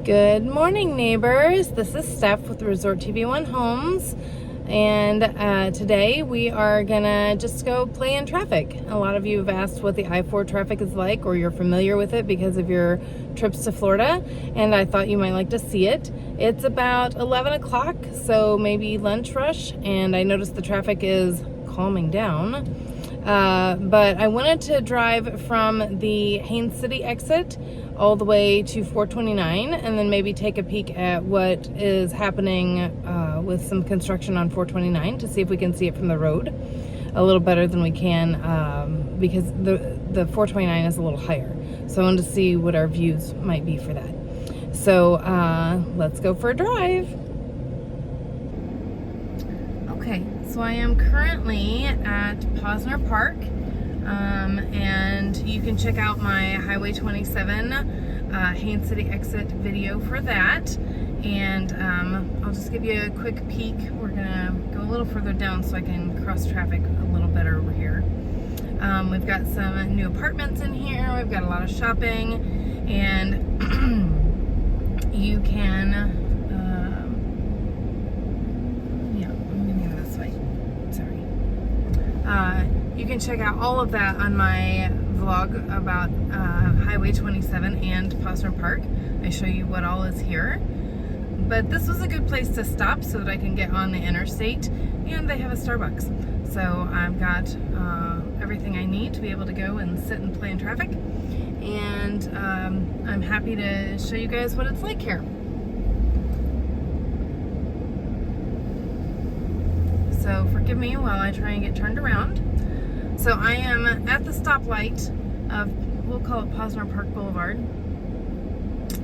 Good morning, neighbors. This is Steph with Resort TV One Homes, and today we are gonna just go play in traffic. A lot of you have asked what the I-4 traffic is like, or you're familiar with it because of your trips to Florida, and I thought you might like to see it. It's about 11 o'clock, so maybe lunch rush, and I noticed the traffic is calming down. But I wanted to drive from the Haines City exit all the way to 429 and then maybe take a peek at what is happening with some construction on 429 to see if we can see it from the road a little better than we can because the 429 is a little higher. So I wanted to see what our views might be for that. So let's go for a drive. Okay, so I am currently at Posner Park, and you can check out my Highway 27 Haines City exit video for that. And I'll just give you a quick peek. We're gonna go a little further down so I can cross traffic a little better over here. We've got some new apartments in here. We've got a lot of shopping, and you can you can check out all of that on my vlog about Highway 27 and Posner Park. I show you what all is here. But this was a good place to stop so that I can get on the interstate, and they have a Starbucks. So I've got everything I need to be able to go and sit and play in traffic. And I'm happy to show you guys what it's like here. So forgive me while I try and get turned around. So I am at the stoplight of, we'll call it Posner Park Boulevard,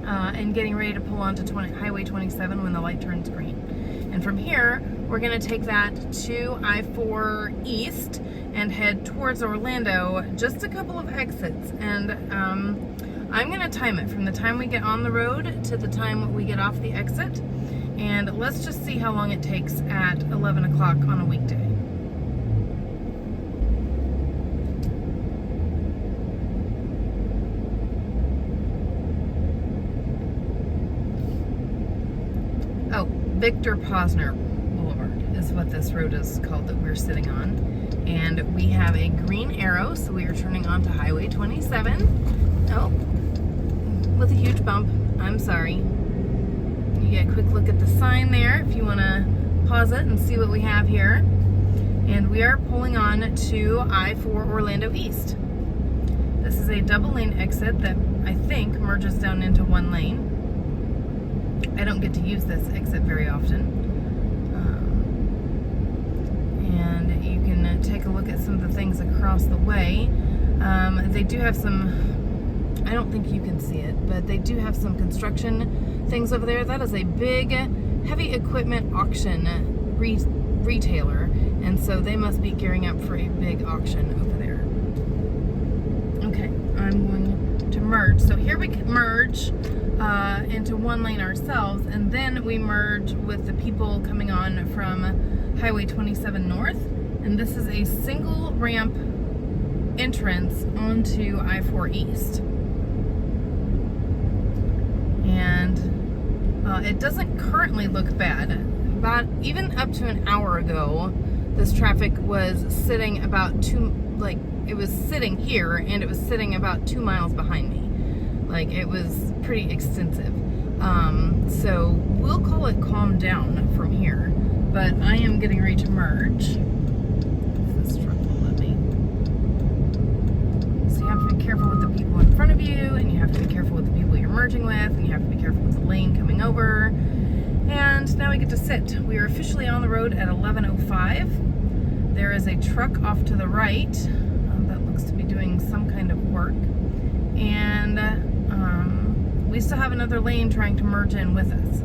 and getting ready to pull onto Highway 27 when the light turns green. And from here, we're gonna take that to I-4 East and head towards Orlando, just a couple of exits. And I'm gonna time it from the time we get on the road to the time we get off the exit. And let's just see how long it takes at 11 o'clock on a weekday. Oh, Victor Posner Boulevard is what this road is called that we're sitting on. And we have a green arrow, so we are turning onto Highway 27. Oh, with a huge bump. I'm sorry. You get a quick look at the sign there if you want to pause it and see what we have here. And we are pulling on to I-4 Orlando East. This is a double lane exit that I think merges down into one lane. I don't get to use this exit very often. And you can take a look at some of the things across the way. They do have some, I don't think you can see it, but they do have some construction things over there. That is a big heavy equipment auction retailer, and so they must be gearing up for a big auction over there. Okay, I'm going to merge. So here we merge into one lane ourselves, and then we merge with the people coming on from Highway 27 North, and this is a single ramp entrance onto I-4 East. And it doesn't currently look bad. About even up to an hour ago, this traffic was sitting about it was sitting here, and it was sitting about 2 miles behind me. Like, it was pretty extensive. So we'll call it calm down from here, but I am getting ready to merge. If this truck will let me. So you have to be careful with the people in front of you, and you have to be careful with the people you're merging with, and you have to be careful with the lane coming over. And now we get to sit. We are officially on the road at 11:05. There is a truck off to the right that looks to be doing some kind of work. And we still have another lane trying to merge in with us.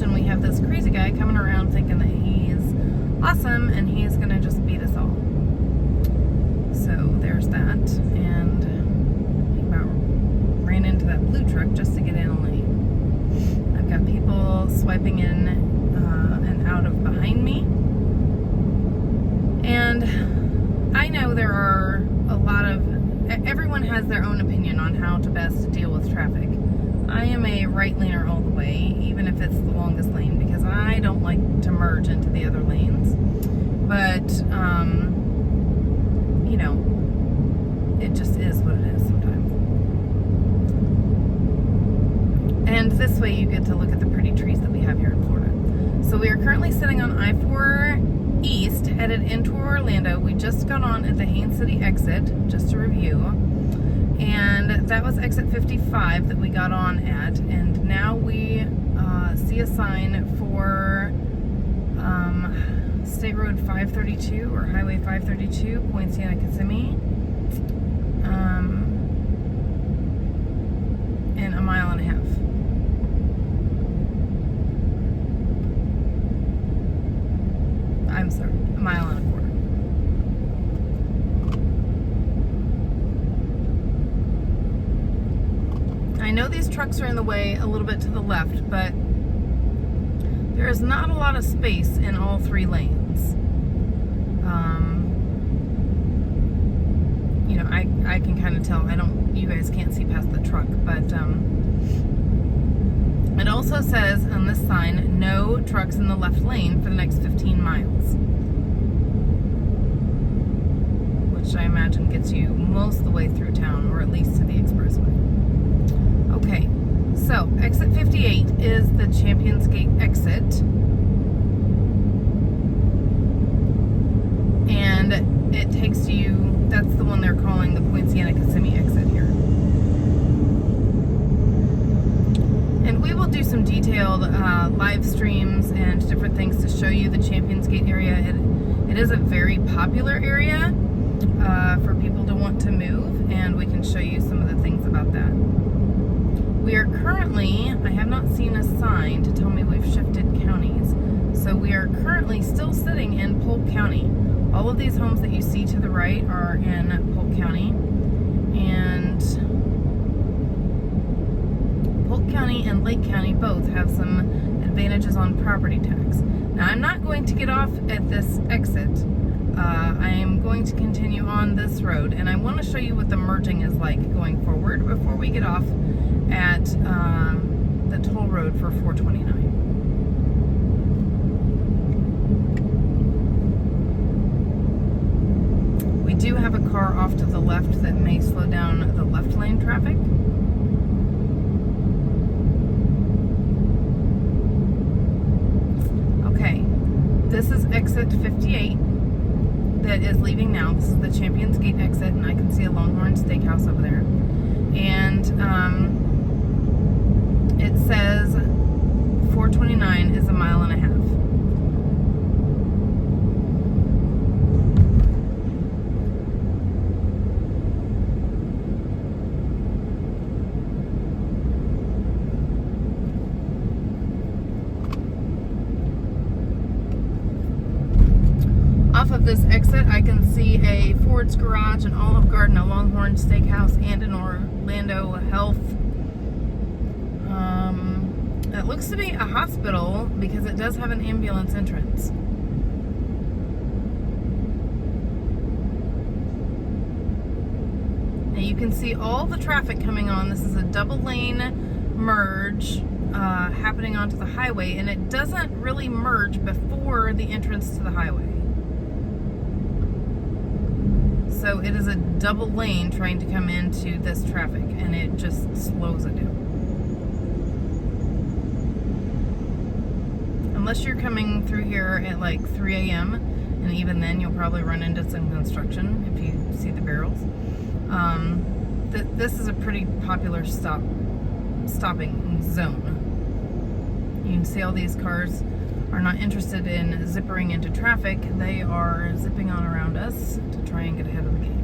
And we have this crazy guy coming around thinking that he's awesome and he's gonna just beat us all. So there's that, and he about ran into truck just to get in a lane. I've got people swiping in and out of behind me. And I know there are a lot of, everyone has their own opinion on how to best deal with traffic. I am a right laner all the way, even if it's the longest lane, because I don't like to merge into the other lanes. But, you know, it just is what it is sometimes. And this way you get to look at the pretty trees that we have here in Florida. So we are currently sitting on I-4 East, headed into Orlando. We just got on at the Haines City exit, just to review. And that was exit 55 that we got on at. And now we see a sign for State Road 532 or Highway 532, Poinciana, Kissimmee. And a mile and a half. I'm sorry, a mile and a quarter. I know these trucks are in the way a little bit to the left, but there is not a lot of space in all three lanes. You know, I can kind of tell. You guys can't see past the truck, but it also says on this sign, no trucks in the left lane for the next 15 miles. Which I imagine gets you most of the way through town, or at least to the expressway. Okay, so exit 58 is the Champions Gate exit. And it takes you, that's the one they're calling the Poinciana Kissimmee exit here. And we will do some detailed live streams and different things to show you the Champions Gate area. It is a very popular area for people to want to move, and we can show you some of the things about that. We are currently, I have not seen a sign to tell me we've shifted counties, so we are currently still sitting in Polk County. All of these homes that you see to the right are in Polk County, and Polk County and Lake County both have some advantages on property tax. Now, I'm not going to get off at this exit. I am going to continue on this road, and I want to show you what the merging is like going forward before we get off at the toll road for 429. We do have a car off to the left that may slow down the left lane traffic. Okay, this is exit 58 that is leaving now. This is the Champions Gate exit, and I can see a Longhorn Steakhouse over there. And it says 429 is a mile and a half. Off of this exit, I can see a Ford's Garage, an Olive Garden, a Longhorn Steakhouse, and an Orlando Health. It looks to be a hospital because it does have an ambulance entrance. Now you can see all the traffic coming on. This is a double lane merge happening onto the highway, and it doesn't really merge before the entrance to the highway. So it is a double lane trying to come into this traffic, and it just slows it down. Unless you're coming through here at like 3 a.m., and even then you'll probably run into some construction if you see the barrels. This is a pretty popular stopping zone. You can see all these cars are not interested in zippering into traffic. They are zipping on around us to try and get ahead of the game.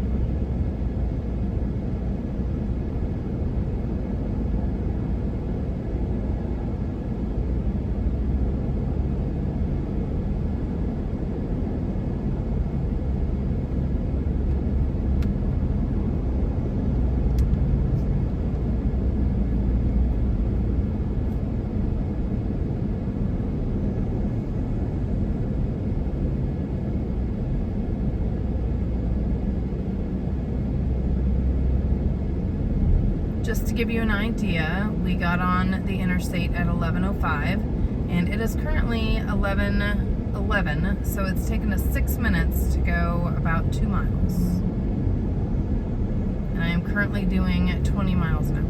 Just to give you an idea, we got on the interstate at 11:05, and it is currently 11:11, so it's taken us 6 minutes to go about 2 miles. And I am currently doing 20 miles an hour.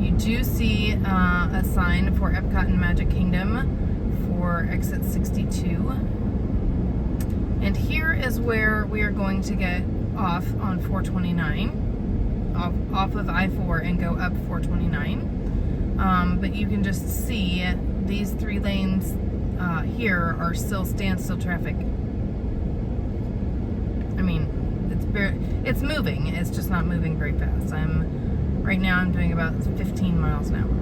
You do see a sign for Epcot and Magic Kingdom for exit 62. And here is where we are going to get off on 429, off of I-4 and go up 429. But you can just see these 3 lanes here are still standstill traffic. I mean, it's moving, it's just not moving very fast. Right now I'm doing about 15 miles an hour.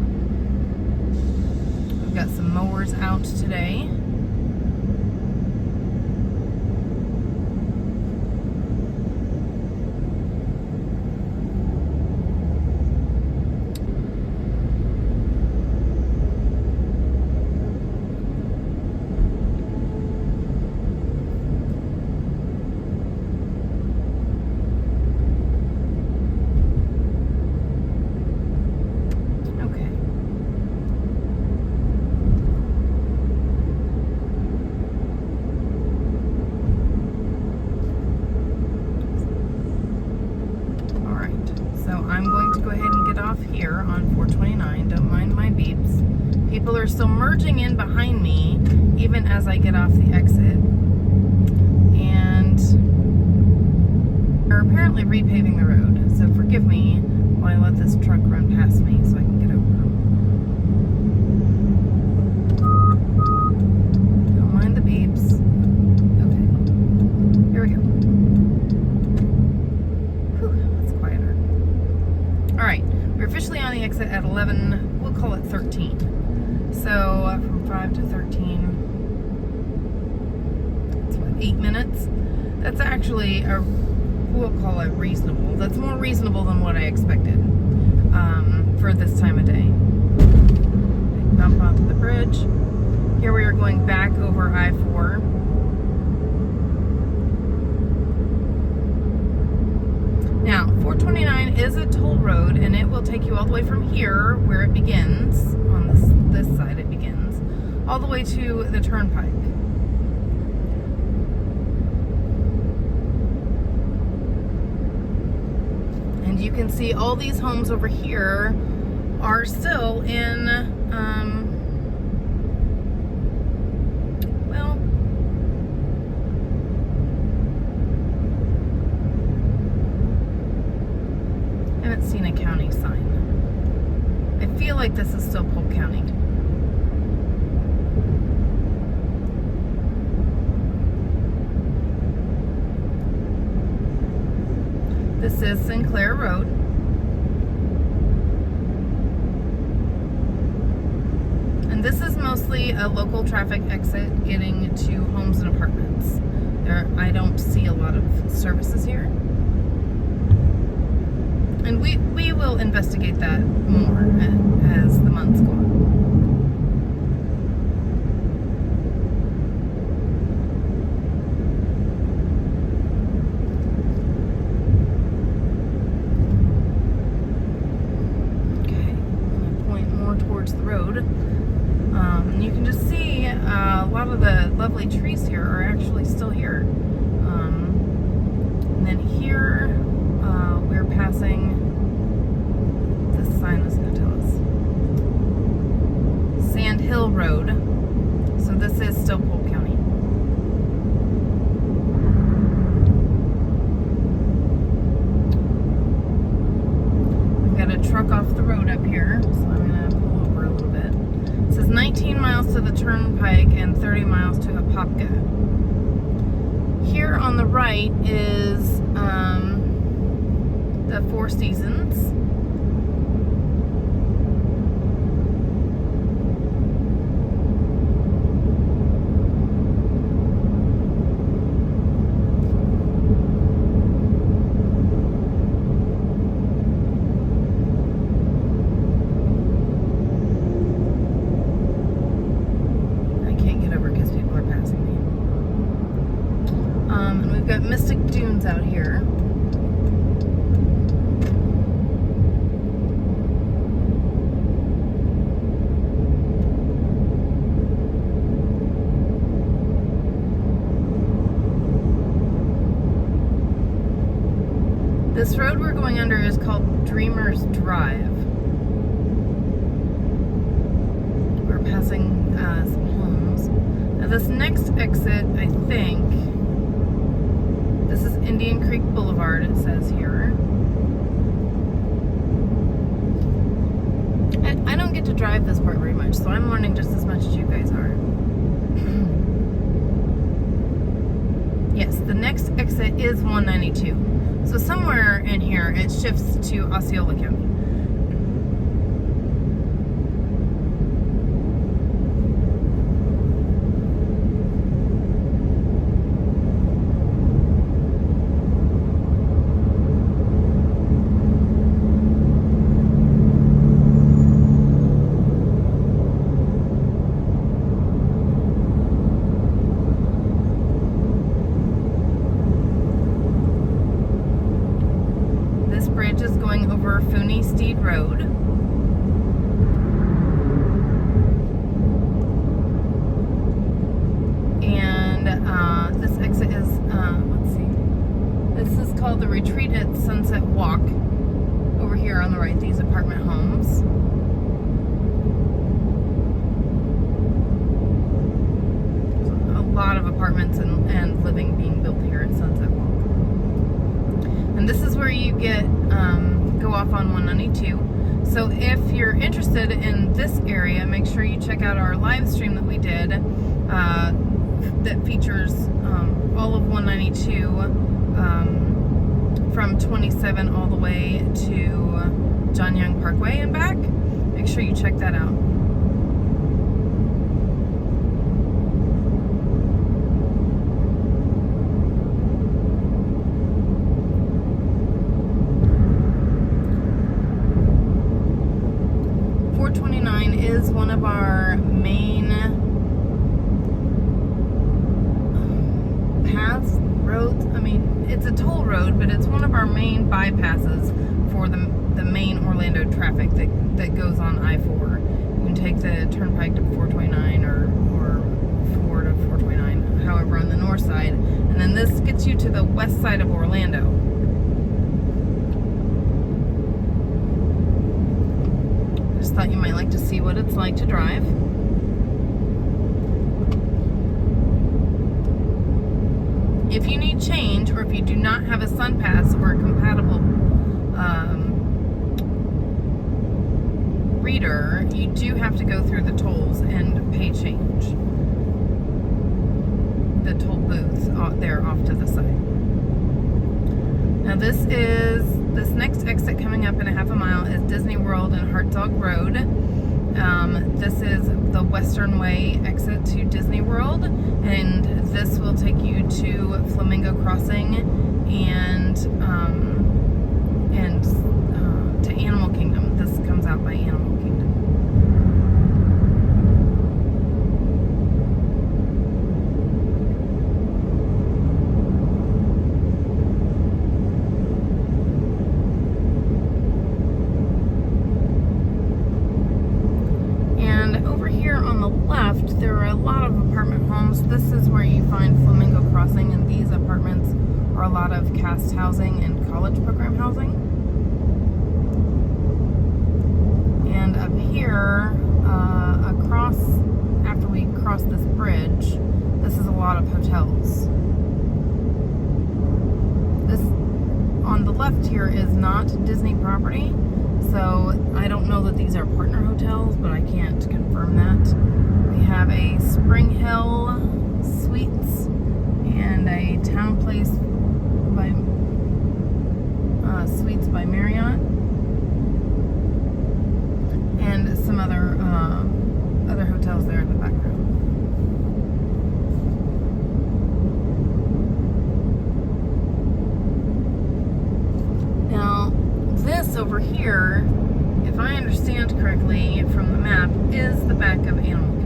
We've got some mowers out today. Here on 429. Don't mind my beeps. People are still merging in behind me even as I get off the exit. And they're apparently repaving the road. So forgive me while I let this truck run past me so I can get over. Don't mind the beeps. Okay. Here we go. Whew, that's quieter. Alright. We're officially on the exit at 11, we'll call it 13. So from 5 to 13, that's what, 8 minutes? That's actually, we'll call it reasonable. That's more reasonable than what I expected for this time of day. Bump onto the bridge. Here we are going back over I-4. Now, 429 is a toll road, and it will take you all the way from here, where it begins, on this side it begins, all the way to the turnpike. And you can see all these homes over here are still in, well, I haven't seen a county sign. I feel like this is still Polk County. This is Sinclair Road. And this is mostly a local traffic exit getting to homes and apartments. I don't see a lot of services here. And we will investigate that more as the months go on. Okay, I'm going to point more towards the road. And you can just see a lot of the lovely trees here are actually still here. And then here we're passing. This sign is going to tell us. Sand Hill Road. So this is still Polk County. We've got a truck off the road up here, so I'm going to pull over a little bit. It says 19 miles to the turnpike and 30 miles to Apopka. Here on the right is the Four Seasons. Mystic Dunes out here. This road we're going under is called Dreamer's Drive. We're passing some homes. Now this next exit, I think, this is Indian Creek Boulevard, it says here. I don't get to drive this part very much, so I'm learning just as much as you guys are. Yes, the next exit is 192. So somewhere in here, it shifts to Osceola County. Bridge is going over Fooney Steed Road. And this exit is, let's see, this is called the Retreat at Sunset Walk. Over here on the right, these apartment homes. A lot of apartments and living being built here at Sunset Walk. And this is where you get go off on 192. So if you're interested in this area, make sure you check out our live stream that we did that features all of 192 from 27 all the way to John Young Parkway and back. Make sure you check that out. Is one of our main paths, roads. I mean, it's a toll road, but it's one of our main bypasses for the main Orlando traffic that goes on I-4. You can take the Turnpike to 429 or 4 to 429, however, on the north side. And then this gets you to the west side of Orlando. Thought you might like to see what it's like to drive. If you need change, or if you do not have a Sunpass or a compatible reader, you do have to go through the tolls and pay change. The toll booths there off to the side. Now this next exit coming up in a half a mile is Disney World and Hartzog Road. This is the Western Way exit to Disney World, and this will take you to Flamingo Crossing and to Animal Kingdom. This comes out by Animal Kingdom. There are a lot of apartment homes. This is where you find Flamingo Crossing, and these apartments are a lot of cast housing and college program housing. And up here, across, after we cross this bridge, this is a lot of hotels. This on the left here is not Disney property, so I don't know that these are partner hotels, but I can't confirm that. We have a Spring Hill Suites and a Town Place by Suites by Marriott, and some other hotels there in the background. Now, this over here, if I understand correctly from the map, is the back of Animal Kingdom.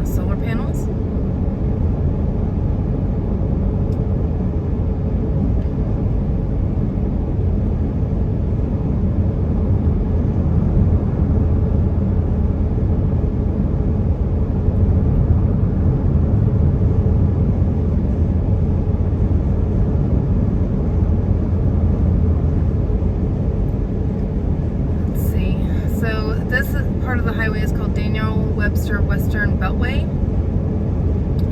Solar panels. Webster Western Beltway.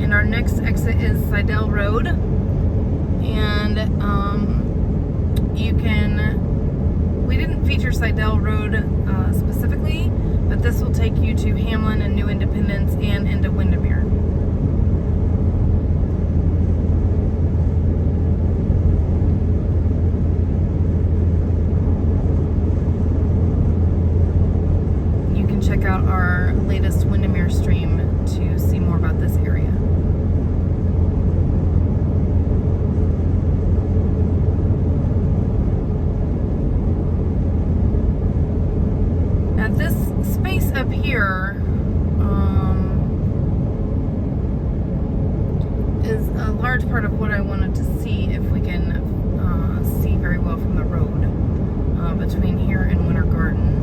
And our next exit is Seidel Road. And we didn't feature Seidel Road specifically, but this will take you to Hamlin and New Independence and into Windermere. You can check out our latest Windermere stream to see more about this area. This space up here is a large part of what I wanted to see if we can see very well from the road between here and Winter Garden.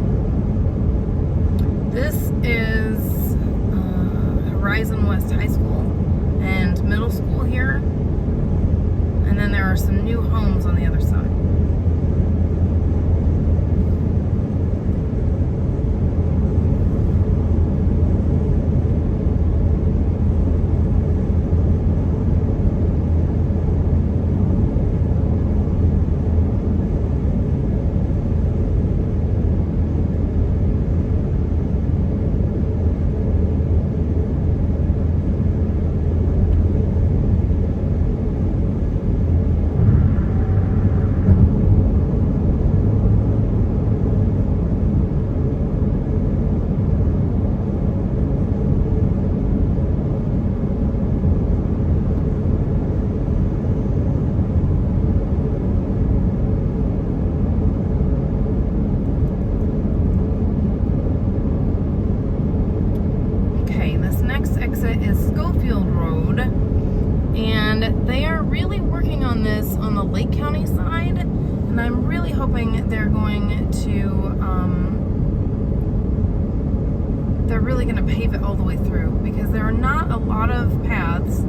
This is Horizon West High School and Middle School here, and then there are some new homes on the other side. Exit is Schofield Road, and they are really working on this on the Lake County side, and I'm really hoping they're going to they're really going to pave it all the way through, because there are not a lot of paths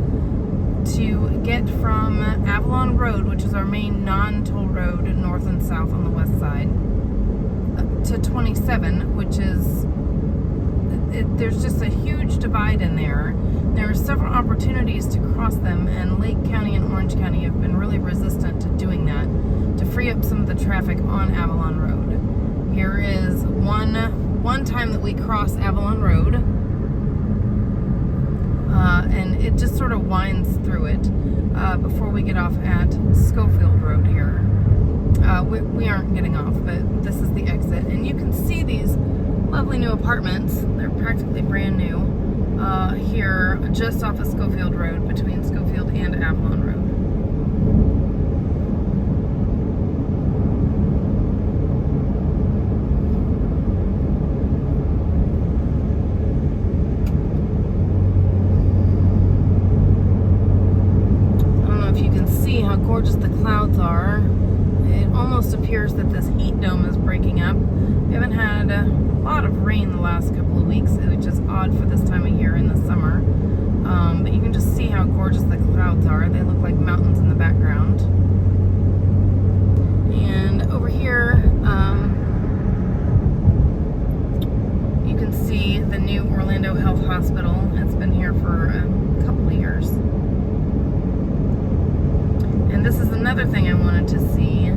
to get from Avalon Road, which is our main non-toll road north and south on the west side, to 27, which is there's just a huge divide in there. There are several opportunities to cross them, and Lake County and Orange County have been really resistant to doing that, to free up some of the traffic on Avalon Road. Here is one time that we cross Avalon Road, and it just sort of winds through it before we get off at Schofield Road here. We aren't getting off, but this is the exit, and you can see these lovely new apartments. They're practically brand new here just off of Schofield Road, between Schofield and Avalon Road. I don't know if you can see how gorgeous the clouds are. It almost appears that this heat dome is breaking up. We haven't had a lot of rain the last couple of weeks, which is odd for this time of year in the summer. But you can just see how gorgeous the clouds are. They look like mountains in the background. And over here, you can see the new Orlando Health Hospital. It's been here for a couple of years. And this is another thing I wanted to see.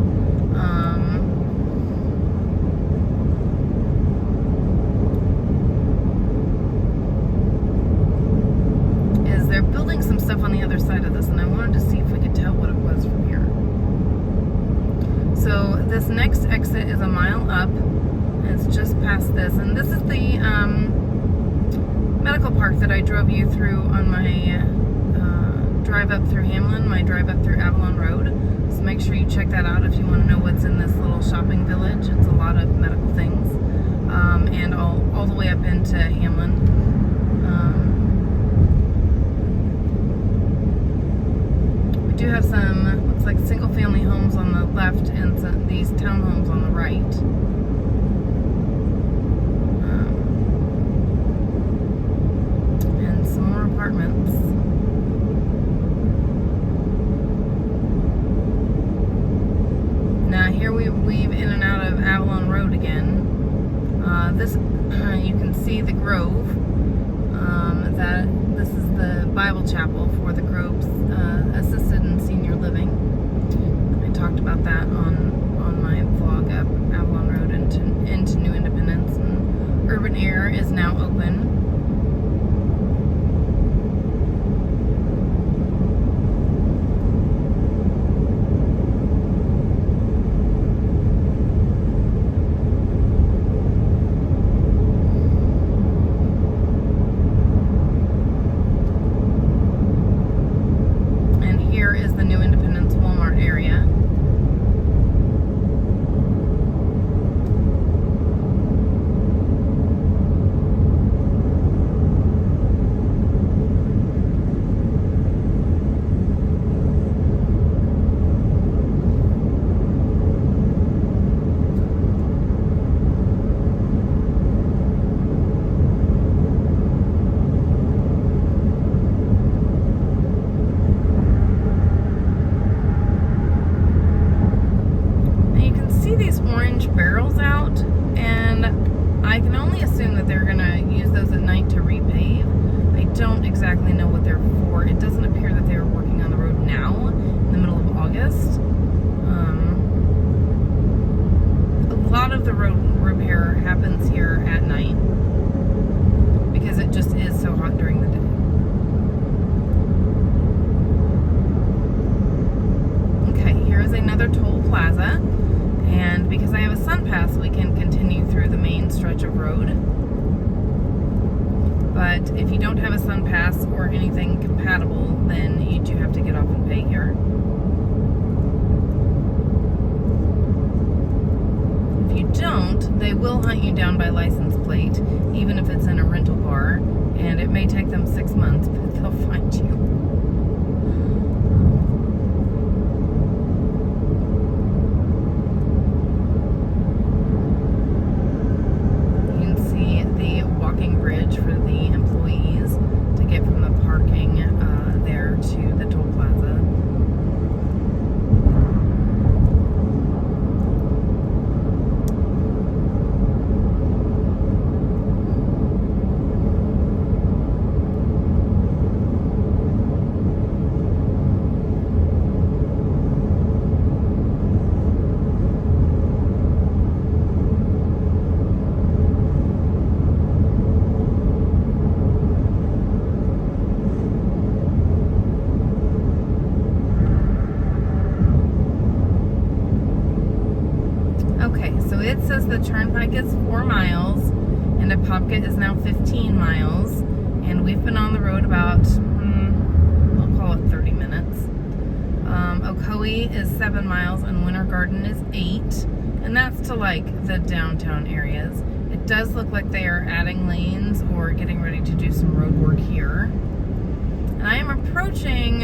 They're building some stuff on the other side of this, and I wanted to see if we could tell what it was from here. So this next exit is a mile up, and it's just past this, and this is the medical park that I drove you through on my drive up through Hamlin, my drive up through Avalon Road. So make sure you check that out if you want to know what's in this little shopping village. It's a lot of medical things, and all the way up into Hamlin. We do have some, looks like single-family homes on the left and these townhomes on the right. And some more apartments. Now here we weave in and out of Avalon Road again. This you can see the Grove, This is the Bible chapel for the Groves Assisted and Senior Living. I talked about that on my vlog up Avalon Road into New Independence, and Urban Air is now open. Barrels out, and I can only assume that they're gonna use those at night to repave. I don't exactly know what they're for. It doesn't appear that they are working on the road now in the middle of August. A lot of the road repair happens here at night because it just is so hot during the day. Okay, here is another toll plaza. And because I have a Sunpass, we can continue through the main stretch of road. But if you don't have a Sunpass or anything compatible, then you do have to get off and pay here. If you don't, they will hunt you down by license plate, even if it's in a rental car. And it may take them 6 months, but they'll find you. Bridge for the employees to get from the parking there to the toll plaza. It says the turnpike is 4 miles and Apopka is now 15 miles, and we've been on the road about I'll call it 30 minutes. Ocoee is 7 miles and Winter Garden is 8, and that's to like the downtown areas. It does look like they are adding lanes or getting ready to do some road work here. And I am approaching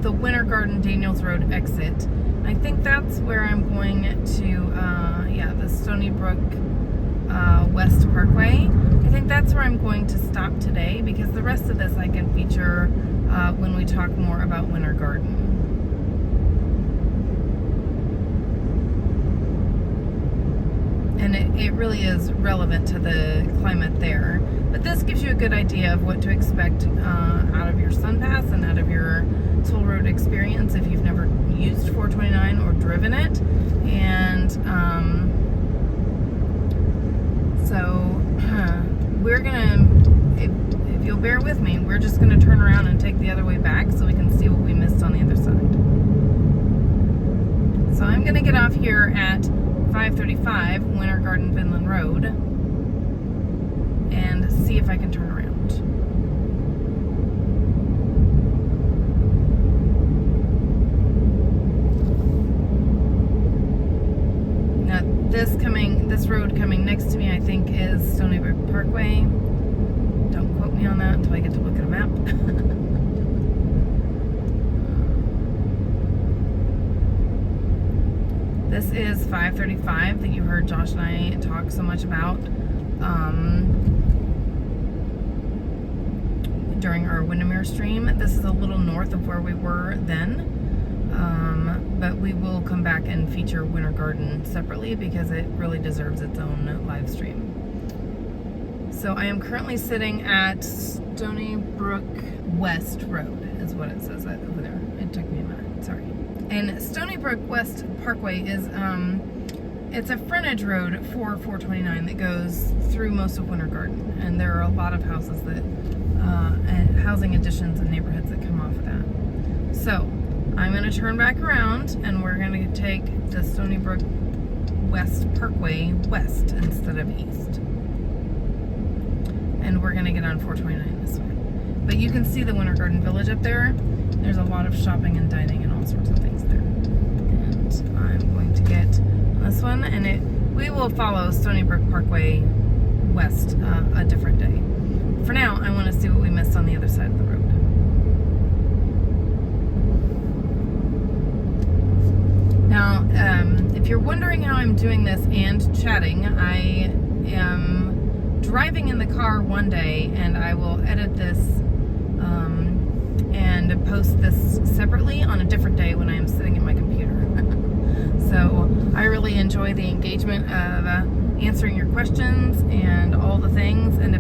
the Winter Garden Daniels Road exit. I think that's where I'm going to, the Stony Brook West Parkway. I think that's where I'm going to stop today, because the rest of this I can feature when we talk more about Winter Garden. And it really is relevant to the climate there. But this gives you a good idea of what to expect out of your Sunpass and out of your toll road experience if you've never used 429 or driven it. And we're gonna, if you'll bear with me, we're just gonna turn around and take the other way back so we can see what we missed on the other side. So I'm gonna get off here at 535 Winter Garden Vinland Road and see if I can turn around. Now this road coming next to me, I think, is Stony Brook Parkway. Don't quote me on that until I get to look at a map. This is 535 that you heard Josh and I talk so much about during our Windermere stream. This is a little north of where we were then, but we will come back and feature Winter Garden separately because it really deserves its own live stream. So I am currently sitting at Stony Brook West Road, is what it says over there. It took me a minute, sorry. And Stony Brook West Parkway is, it's a frontage road for 429 that goes through most of Winter Garden. And there are a lot of houses that, and housing additions and neighborhoods that come off of that. So I'm going to turn back around and we're going to take the Stony Brook West Parkway west instead of east. And we're going to get on 429 this way. But you can see the Winter Garden Village up there. There's a lot of shopping and dining and all sorts of things there. And I'm going to get this one, and we will follow Stony Brook Parkway west a different day. For now, I want to see what we missed on the other side of the road. Now, if you're wondering how I'm doing this and chatting, I am driving in the car one day, and I will edit this and post this separately on a different day when I am sitting at my computer. So I really enjoy the engagement of answering your questions and all the things. And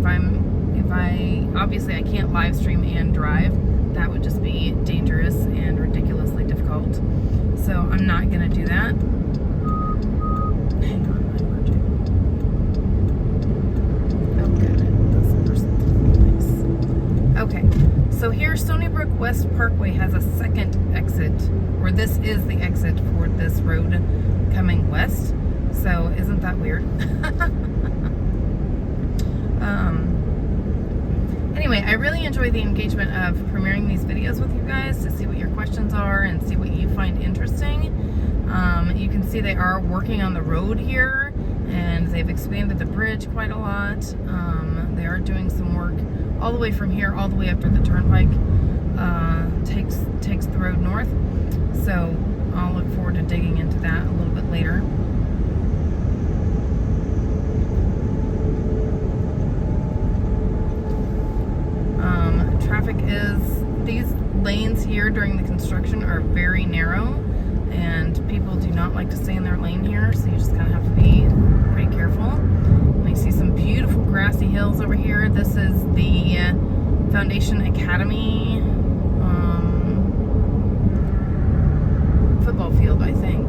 obviously I can't live stream and drive. That would just be dangerous and ridiculously difficult. So I'm not gonna do that. Hang on, I'm merging. Oh, good. That's the person. Nice. Okay, so here Stony Brook West Parkway has a second exit, or this is the exit for this road coming west. So isn't that weird? Anyway, I really enjoy the engagement of premiering these videos with you guys to see what your questions are and see what you find interesting. You can see they are working on the road here, and they've expanded the bridge quite a lot. They are doing some work all the way from here, all the way up to the turnpike. Takes the road north. So I'll look forward to digging into that a little bit later. Traffic these lanes here during the construction are very narrow, and people do not like to stay in their lane here, so you just kind of have to be pretty careful. And we see some beautiful grassy hills over here. This is the Foundation Academy football field, I think.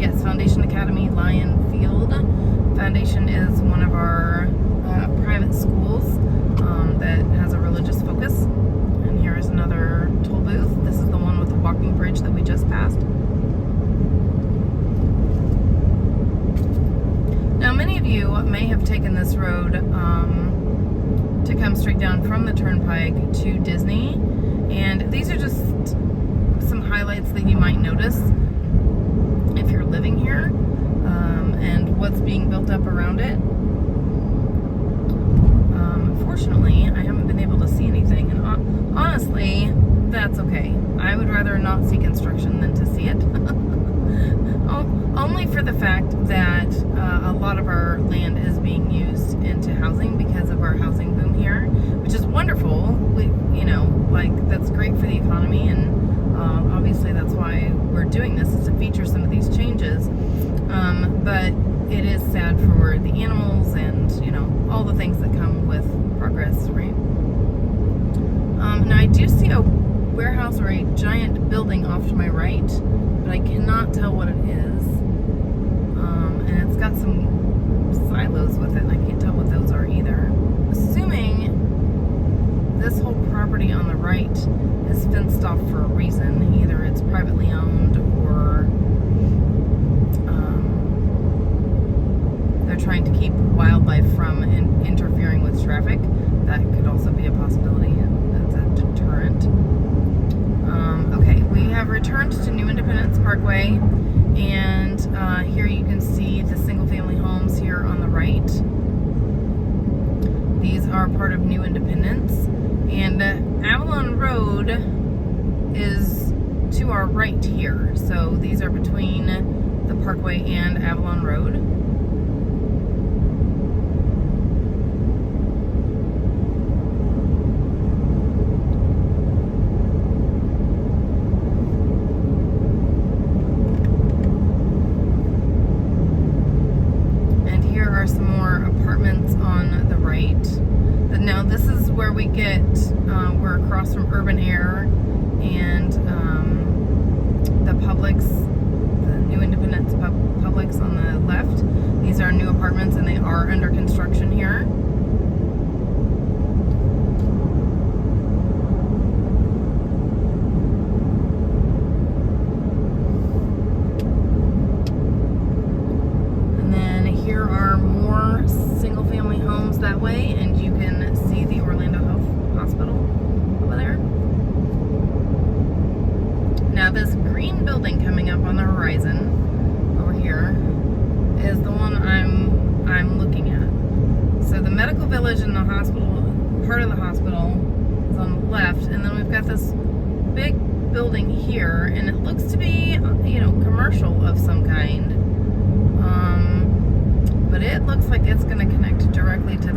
Yes, Foundation Academy Lion Field. Foundation is one of our private schools that has a religious focus. And here is another toll booth. This is the one with the walking bridge that we just passed. Now, many of you may have taken this road to come straight down from the turnpike to Disney, and these are just some highlights that you might notice if you're living here, and what's being built up around it. Unfortunately, I haven't been able to see anything, and honestly, that's okay. I would rather not see construction than to see it. Only for the fact that a lot of our land is being used into housing because of our housing boom here, which is wonderful. That's great for the economy, and obviously that's why we're doing this, is to feature some of these changes. But it is sad for the animals and, all the things that come with progress, right? Now I do see a warehouse or a giant building off to my right, but I cannot tell what it is. And it's got some silos with it, and I can't tell what those are either. Assuming this whole property on the right is fenced off for a reason. Either it's privately owned, or they're trying to keep wildlife from interfering with traffic. That could also be a possibility. That's a deterrent. Okay, we have returned to New Independence Parkway, and here you can see the single-family homes here on the right. These are part of New Independence, and Avalon Road is to our right here. So these are between the Parkway and Avalon Road. Some more apartments on the right. where we get, we're across from Urban Air and the Publix, the New Independence Publix on the left. These are new apartments and they are under construction here. That way, and you can see the Orlando Health Hospital over there. Now this green building coming up on the horizon over here is the one I'm looking at. So the medical village and the hospital, part of the hospital, is on the left, and then we've got this big building here, and it looks to be, you know, commercial of some kind. But it looks like it's going to connect directly to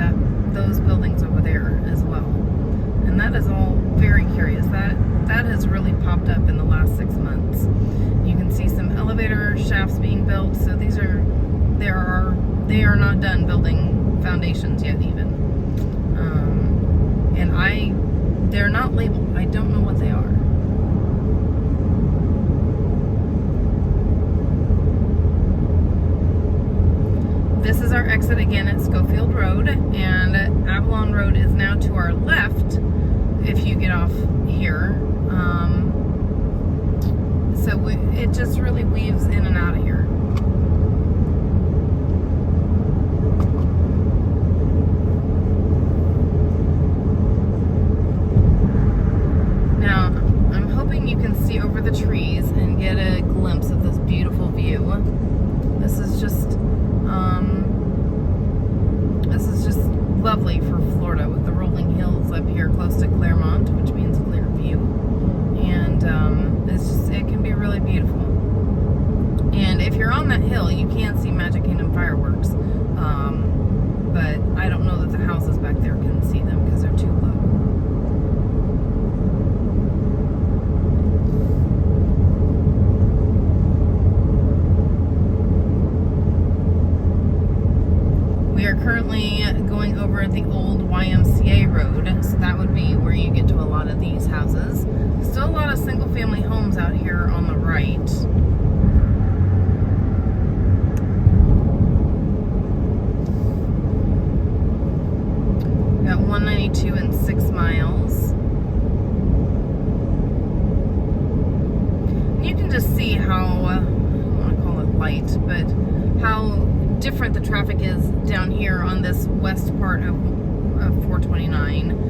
those buildings over there as well. And that is all very curious. That has really popped up in the last 6 months. You can see some elevator shafts being built. So they are not done building foundations yet even. And they're not labeled. I don't know what they are. This is our exit again at Schofield Road, and Avalon Road is now to our left if you get off here. So it just really weaves in and out of here. Now, I'm hoping you can see over the trees and get a glimpse of this beautiful view. This is just lovely for Florida with the rolling hills up here close to Claremont, which means clear view. And it can be really beautiful. And if you're on that hill, you can see Magic Kingdom fireworks. But I don't know that the houses back there can see them because they're too low. We are currently going over the old YMCA road, so that would be where you get to a lot of these houses. Still a lot of single family homes out here on the right. We got 192 and 6 miles. And you can just see how, I don't want to call it light, but how different the traffic is down here on this west part of 429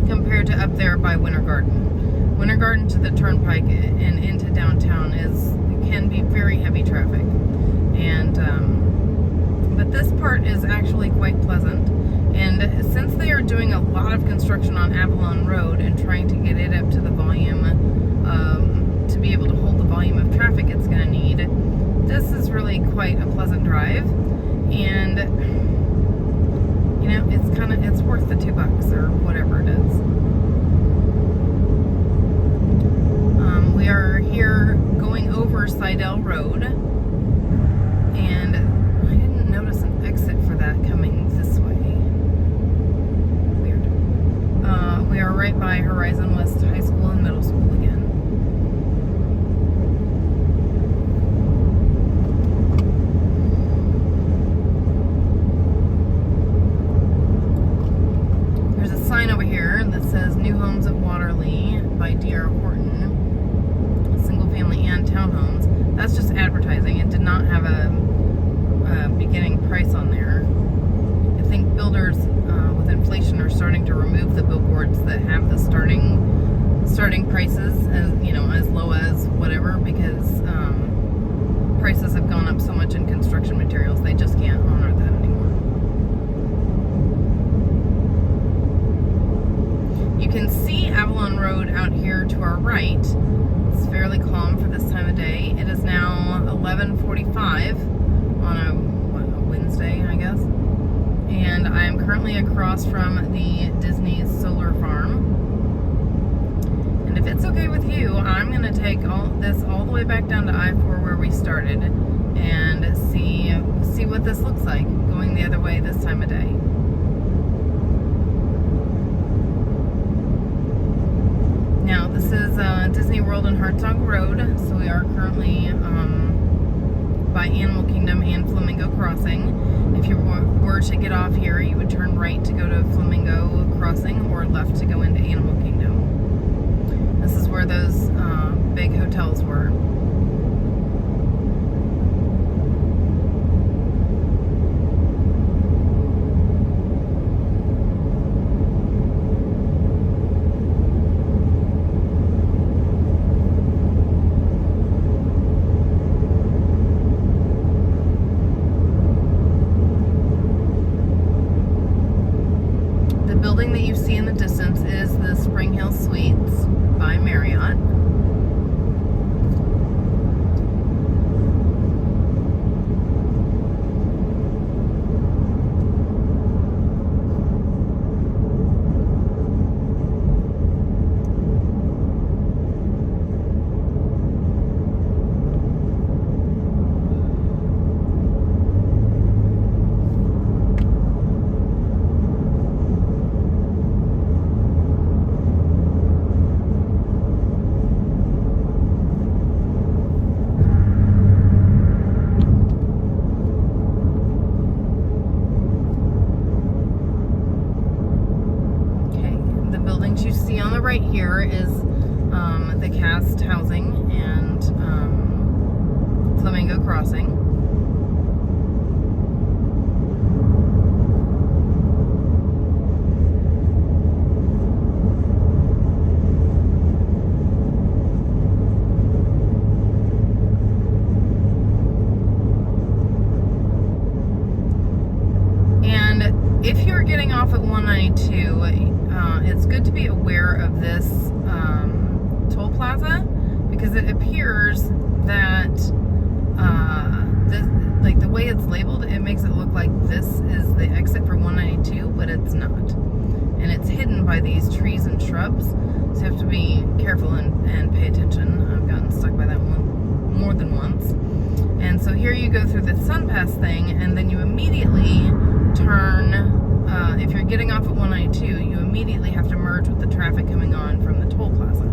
compared to up there by Winter Garden. Winter Garden to the Turnpike and into downtown can be very heavy traffic, and but this part is actually quite pleasant. And since they are doing a lot of construction on Avalon Road and trying to get it up to the volume to be able to hold the volume of traffic it's going to need, this is really quite a pleasant drive. And you know, it's worth the $2 or whatever it is. We are here going over Sidell Road, and I didn't notice an exit for that coming this way. Weird. We are right by Horizon West High School and Middle School again. There's a sign over here that says New Homes of Waterley by D.R. Horton, single family and townhomes. That's just advertising. It did not have a beginning price on there. I think builders with inflation are starting to remove the billboards that have the starting prices, as you know, as low as whatever, because prices have gone up so much in construction materials, they just can't honor that anymore. You can see Avalon Road out here to our right. It's fairly calm for this time of day. It is now 11:45 on a Wednesday, I guess. And I am currently across from the Disney's solar farm. And if it's okay with you, I'm going to take this all the way back down to I-4 where we started and see what this looks like going the other way this time of day. is Disney World and Hartsog Road, so we are currently by Animal Kingdom and Flamingo Crossing. If you were to get off here, you would turn right to go to Flamingo Crossing or left to go into Animal Kingdom. This is where those big hotels were. Building that you see in the distance is the Spring Hill Suites by Marriott. You see on the right here is the cast housing and Flamingo Crossing. And if you're getting off at 192, it's good to be aware of this toll plaza, because it appears that like the way it's labeled, it makes it look like this is the exit for 192, but it's not. And it's hidden by these trees and shrubs, so you have to be careful and pay attention. I've gotten stuck by that one more than once. And so here you go through the Sunpass thing, and then you immediately turn. If you're getting off at 192, you immediately have to merge with the traffic coming on from the toll plaza.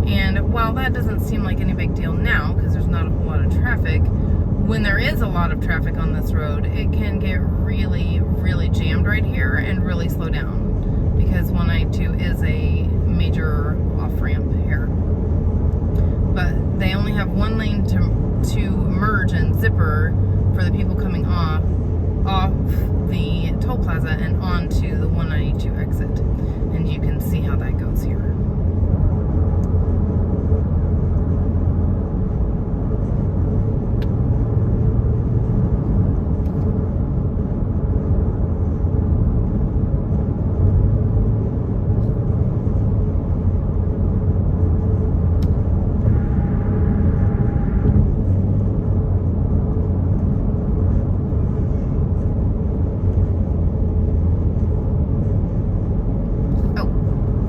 And while that doesn't seem like any big deal now, because there's not a whole lot of traffic, when there is a lot of traffic on this road, it can get really, really jammed right here and really slow down, because 192 is a major off-ramp here. But they only have one lane to merge and zipper for the people coming off the toll plaza and onto the 192 exit. And you can see how that goes here.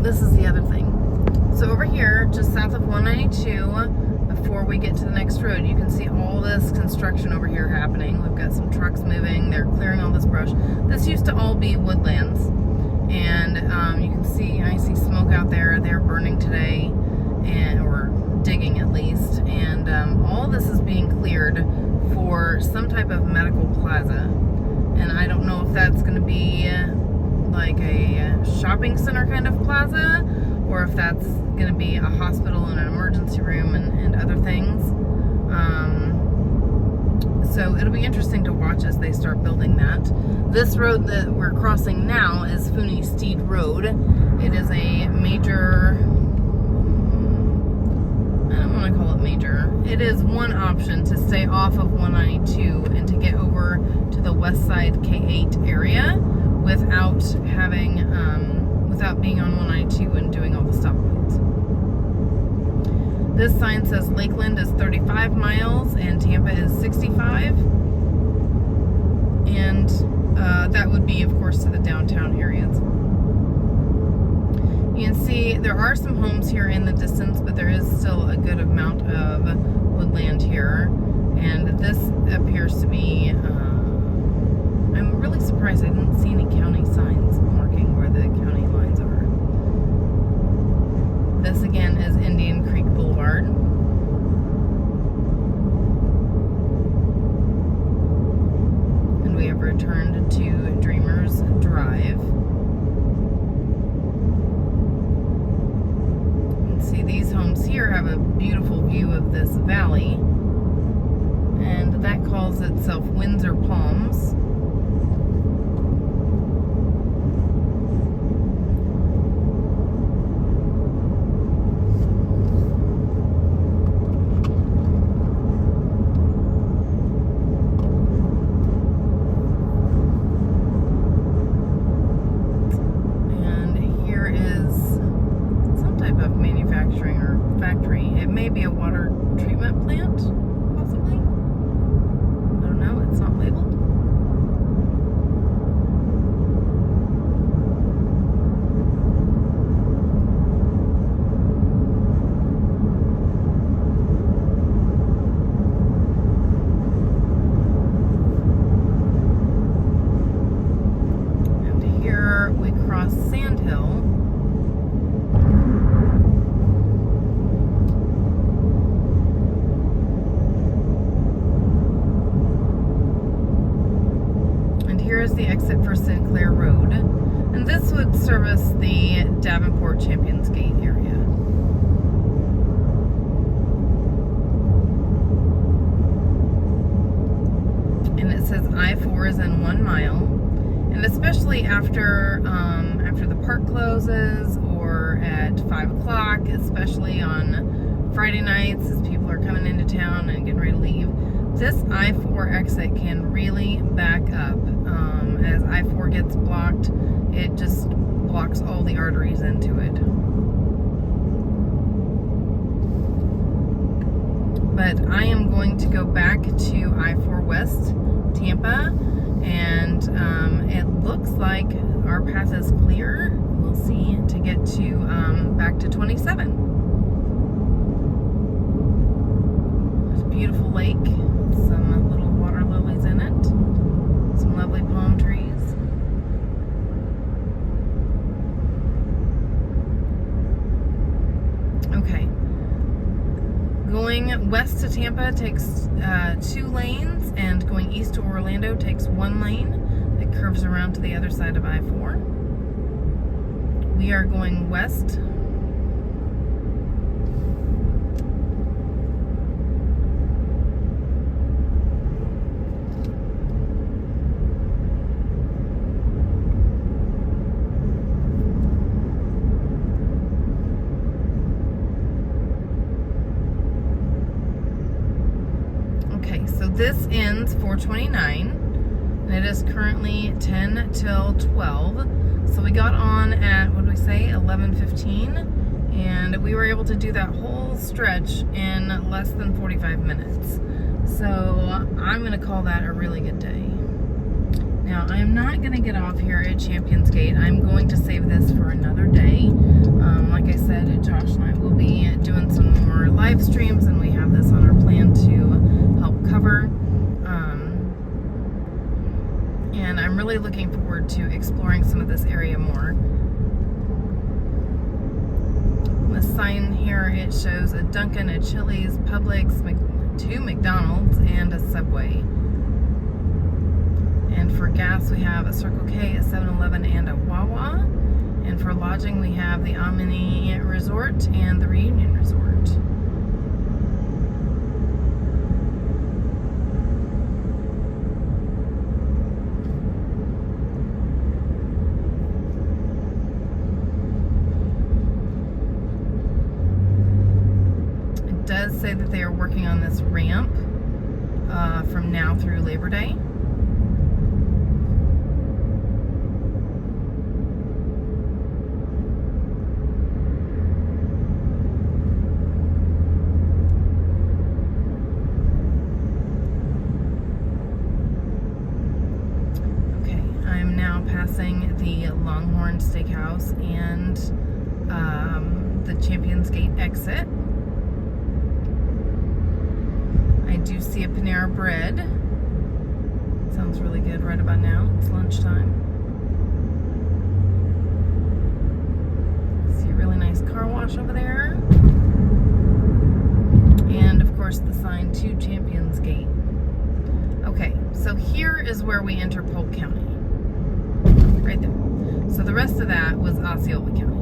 This is the other thing. So over here, just south of 192, before we get to the next road, you can see all this construction over here happening. We've got some trucks moving. They're clearing all this brush. This used to all be woodlands. And you can see, I see smoke out there. They're burning today, or digging at least. And all this is being cleared for some type of medical plaza. And I don't know if that's going to be like a shopping center kind of plaza, or if that's going to be a hospital and an emergency room and other things. So it'll be interesting to watch as they start building that. This road that we're crossing now is Funny Steed Road. It is a major, I don't want to call it major. It is one option to stay off of 192 and to get over to the Westside K8 area without having, without being on 192 and doing all the stoplights. This sign says Lakeland is 35 miles and Tampa is 65. And that would be, of course, to the downtown areas. You can see there are some homes here in the distance, but there is still a good amount of woodland here. And this appears to be, I'm really surprised I didn't see any county signs marking where the county lines are. This again is Indian Creek Boulevard. And we have returned to Dreamers Drive. You can see these homes here have a beautiful view of this valley. And that calls itself Windsor Palms. Factory. It may be a water treatment plant, possibly. I don't know, it's not labeled. And here we cross Sand Hill. Here's the exit for Sinclair Road, and this would service the Davenport Champions Gate area. And it says I-4 is in 1 mile, and especially after the park closes or at 5 o'clock, especially on Friday nights as people are coming into town and getting ready to leave, this I-4 exit can really back up. As I-4 gets blocked, it just blocks all the arteries into it. But I am going to go back to I-4 West, Tampa, and it looks like our path is clear, we'll see, to get to back to 27. There's a beautiful lake, some little water lilies in it. Some lovely palm trees. Okay. Going west to Tampa takes 2 lanes, and going east to Orlando takes 1 lane that curves around to the other side of I-4. We are going west. This ends 429, and it is currently 10 till 12. So we got on at, what did we say, 11:15, and we were able to do that whole stretch in less than 45 minutes. So I'm going to call that a really good day. Now, I'm not going to get off here at Champions Gate. I'm going to save this for another day. Like I said, Josh and I will be doing some more live streams, and we have this on our plan to help cover. And I'm really looking forward to exploring some of this area more. The sign here, it shows a Dunkin', a Chili's, Publix, 2 McDonald's, and a Subway. And for gas, we have a Circle K, a 7-Eleven, and a Wawa. And for lodging, we have the Omni Resort and the Reunion Resort. It does say that they are working on this ramp from now through Labor Day. Passing the Longhorn Steakhouse and the Champions Gate exit. I do see a Panera Bread. Sounds really good right about now. It's lunchtime. See a really nice nice car wash over there. And of course the sign to Champions Gate. Okay, so here is where we enter Polk County. Right there. So the rest of that was Osceola County.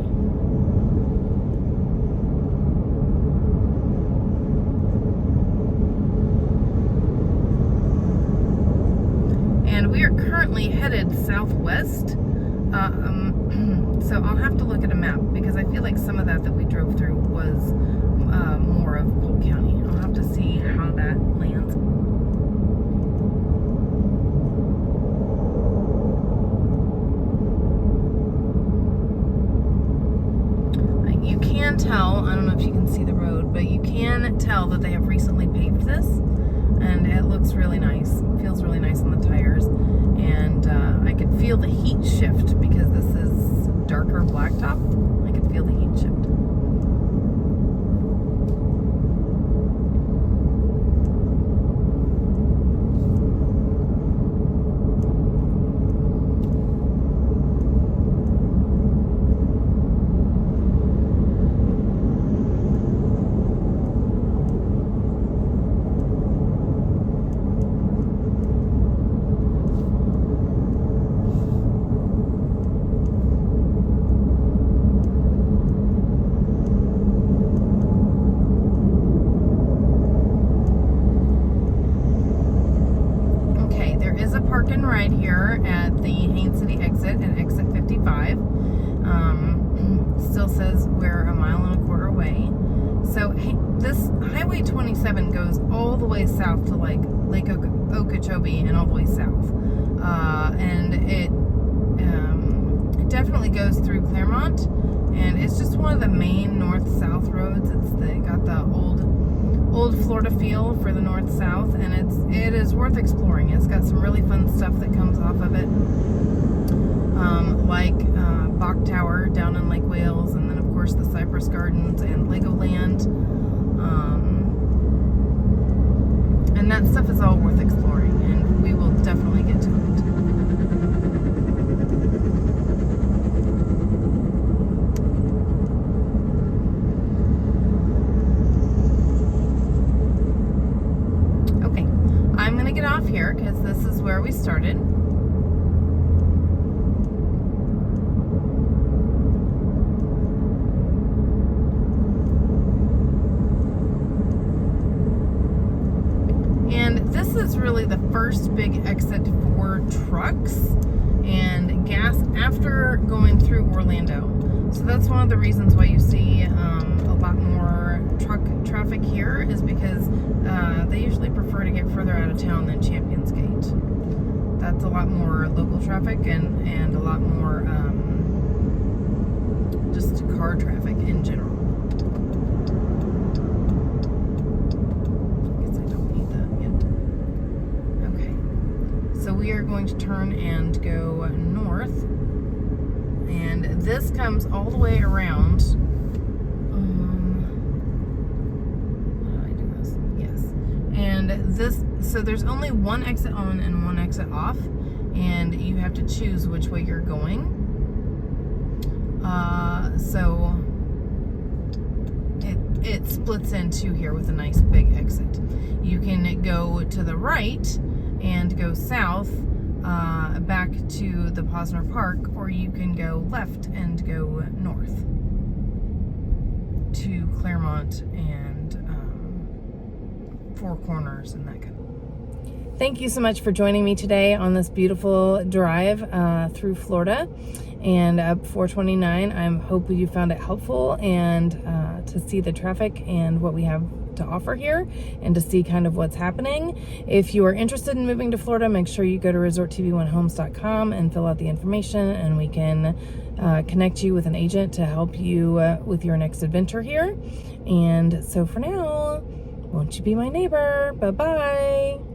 And we are currently headed southwest. So I'll have to look at a map because I feel like some of that we drove through was more of Polk County. I'll have to see how that lands. You can tell, I don't know if you can see the road, but you can tell that they have recently paved this, and it looks really nice. It feels really nice on the tires, and I could feel the heat shift because this is darker blacktop. I could feel the heat shift. Right here at the Haines City exit at exit 55. Still says we're a mile and a quarter away. So this Highway 27 goes all the way south to like Lake Okeechobee and all the way south. And it definitely goes through Claremont, and it's just one of the main north-south roads. It got the old Florida feel for the north-south, and it is worth exploring. It's got some really fun stuff that comes off of it, like Bach Tower down in Lake Wales, and then of course the Cypress Gardens and Legoland, and that stuff is all worth exploring, and we will definitely get to it. Get off here because this is where we started. And this is really the first big exit for trucks and gas after going through Orlando. So that's one of the reasons why you see a lot more truck traffic here, is because they usually prefer to get further out of town than Champions Gate. That's a lot more local traffic and a lot more just car traffic in general. I guess I don't need that yet. Okay. So we are going to turn and go north. And this comes all the way around. How do I do this? Yes. And this, so there's only one exit on and one exit off, and you have to choose which way you're going. So it splits in two here with a nice big exit. You can go to the right and go south back to the Posner Park, or you can go left and go north to Claremont and Four Corners and that kind of. Thank you so much for joining me today on this beautiful drive through Florida and up 429. I hope you found it helpful and to see the traffic and what we have to offer here and to see kind of what's happening. If you are interested in moving to Florida, make sure you go to resorttv1homes.com and fill out the information, and we can connect you with an agent to help you with your next adventure here. And so for now, won't you be my neighbor? Bye-bye.